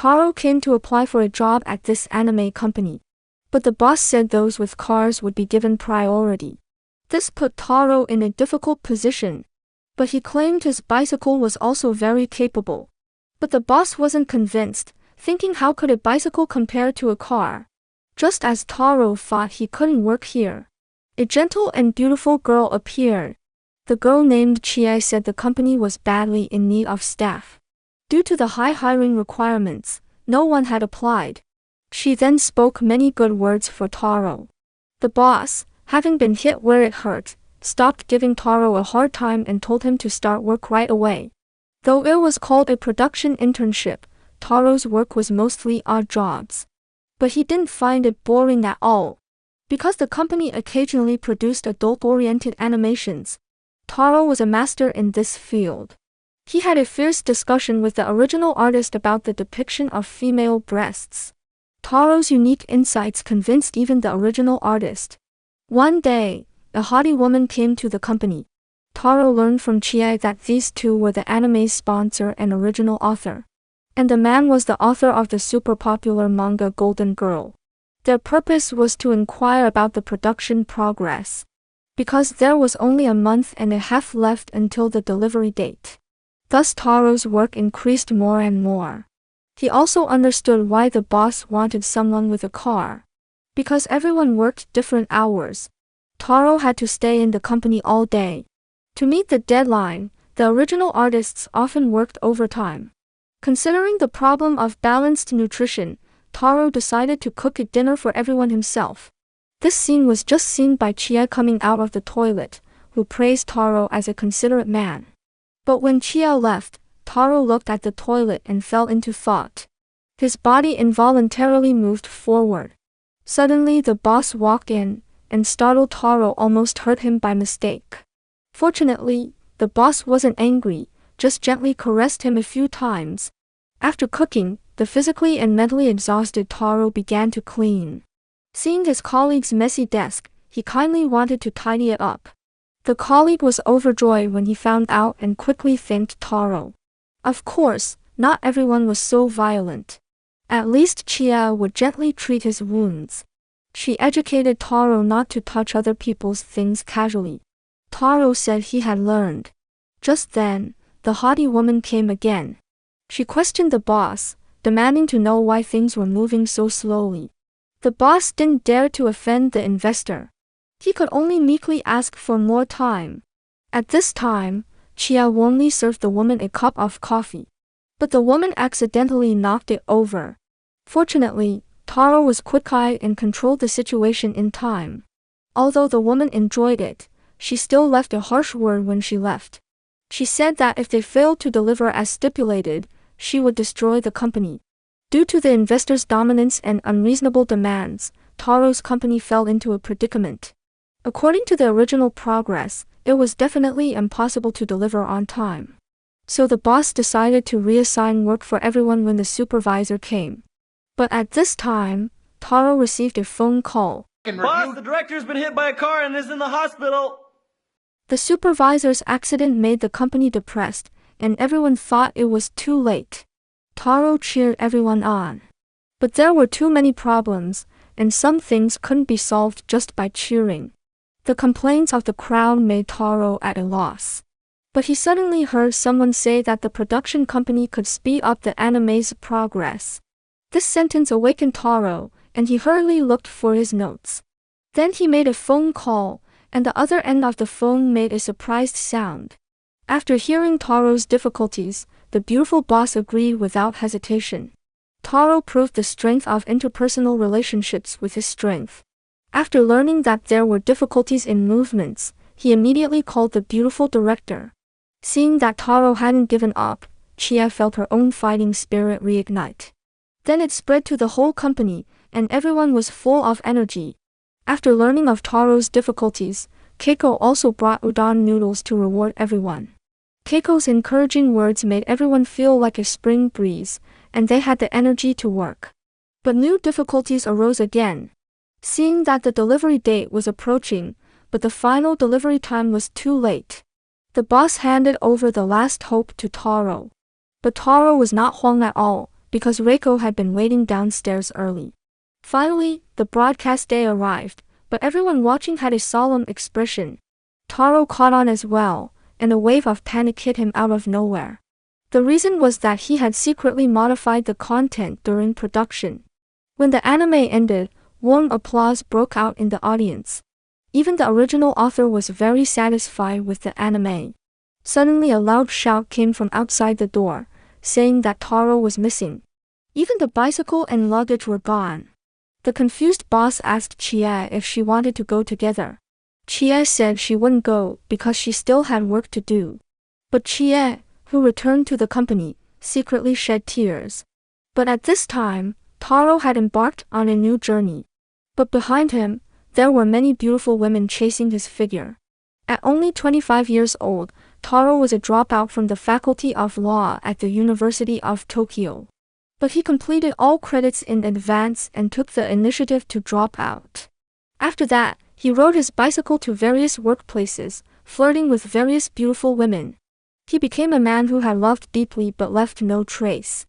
Taro came to apply for a job at this anime company. But the boss said those with cars would be given priority. This put Taro in a difficult position. But he claimed his bicycle was also very capable. But the boss wasn't convinced, thinking how could a bicycle compare to a car? Just as Taro thought he couldn't work here, a gentle and beautiful girl appeared. The girl named Chie said the company was badly in need of staff. Due to the high hiring requirements, no one had applied. She then spoke many good words for Taro. The boss, having been hit where it hurt, stopped giving Taro a hard time and told him to start work right away. Though it was called a production internship, Taro's work was mostly odd jobs. But he didn't find it boring at all. Because the company occasionally produced adult-oriented animations, Taro was a master in this field. He had a fierce discussion with the original artist about the depiction of female breasts. Taro's unique insights convinced even the original artist. One day, a haughty woman came to the company. Taro learned from Chie that these two were the anime's sponsor and original author. And the man was the author of the super popular manga Golden Girl. Their purpose was to inquire about the production progress. Because there was only a month and a half left until the delivery date. Thus Taro's work increased more and more. He also understood why the boss wanted someone with a car. Because everyone worked different hours. Taro had to stay in the company all day. To meet the deadline, the original artists often worked overtime. Considering the problem of balanced nutrition, Taro decided to cook a dinner for everyone himself. This scene was just seen by Chie coming out of the toilet, who praised Taro as a considerate man. But when Chie left, Taro looked at the toilet and fell into thought. His body involuntarily moved forward. Suddenly the boss walked in, and startled Taro, almost hurt him by mistake. Fortunately, the boss wasn't angry, just gently caressed him a few times. After cooking, the physically and mentally exhausted Taro began to clean. Seeing his colleague's messy desk, he kindly wanted to tidy it up. The colleague was overjoyed when he found out and quickly thanked Taro. Of course, not everyone was so violent. At least Chie would gently treat his wounds. She educated Taro not to touch other people's things casually. Taro said he had learned. Just then, the haughty woman came again. She questioned the boss, demanding to know why things were moving so slowly. The boss didn't dare to offend the investor. He could only meekly ask for more time. At this time, Chie warmly served the woman a cup of coffee. But the woman accidentally knocked it over. Fortunately, Taro was quick-eyed and controlled the situation in time. Although the woman enjoyed it, she still left a harsh word when she left. She said that if they failed to deliver as stipulated, she would destroy the company. Due to the investors' dominance and unreasonable demands, Taro's company fell into a predicament. According to the original progress, it was definitely impossible to deliver on time. So the boss decided to reassign work for everyone when the supervisor came. But at this time, Taro received a phone call. Boss, the director's been hit by a car and is in the hospital. The supervisor's accident made the company depressed, and everyone thought it was too late. Taro cheered everyone on. But there were too many problems, and some things couldn't be solved just by cheering. The complaints of the crowd made Taro at a loss. But he suddenly heard someone say that the production company could speed up the anime's progress. This sentence awakened Taro, and he hurriedly looked for his notes. Then he made a phone call, and the other end of the phone made a surprised sound. After hearing Taro's difficulties, the beautiful boss agreed without hesitation. Taro proved the strength of interpersonal relationships with his strength. After learning that there were difficulties in movements, he immediately called the beautiful director. Seeing that Taro hadn't given up, Chie felt her own fighting spirit reignite. Then it spread to the whole company, and everyone was full of energy. After learning of Taro's difficulties, Keiko also brought udon noodles to reward everyone. Keiko's encouraging words made everyone feel like a spring breeze, and they had the energy to work. But new difficulties arose again. Seeing that the delivery date was approaching, but the final delivery time was too late. The boss handed over the last hope to Taro. But Taro was not Huang at all, because Reiko had been waiting downstairs early. Finally, the broadcast day arrived, but everyone watching had a solemn expression. Taro caught on as well, and a wave of panic hit him out of nowhere. The reason was that he had secretly modified the content during production. When the anime ended, warm applause broke out in the audience. Even the original author was very satisfied with the anime. Suddenly a loud shout came from outside the door, saying that Taro was missing. Even the bicycle and luggage were gone. The confused boss asked Chie if she wanted to go together. Chie said she wouldn't go because she still had work to do. But Chie, who returned to the company, secretly shed tears. But at this time, Taro had embarked on a new journey. But behind him, there were many beautiful women chasing his figure. At only 25 years old, Taro was a dropout from the Faculty of Law at the University of Tokyo. But he completed all credits in advance and took the initiative to drop out. After that, he rode his bicycle to various workplaces, flirting with various beautiful women. He became a man who had loved deeply but left no trace.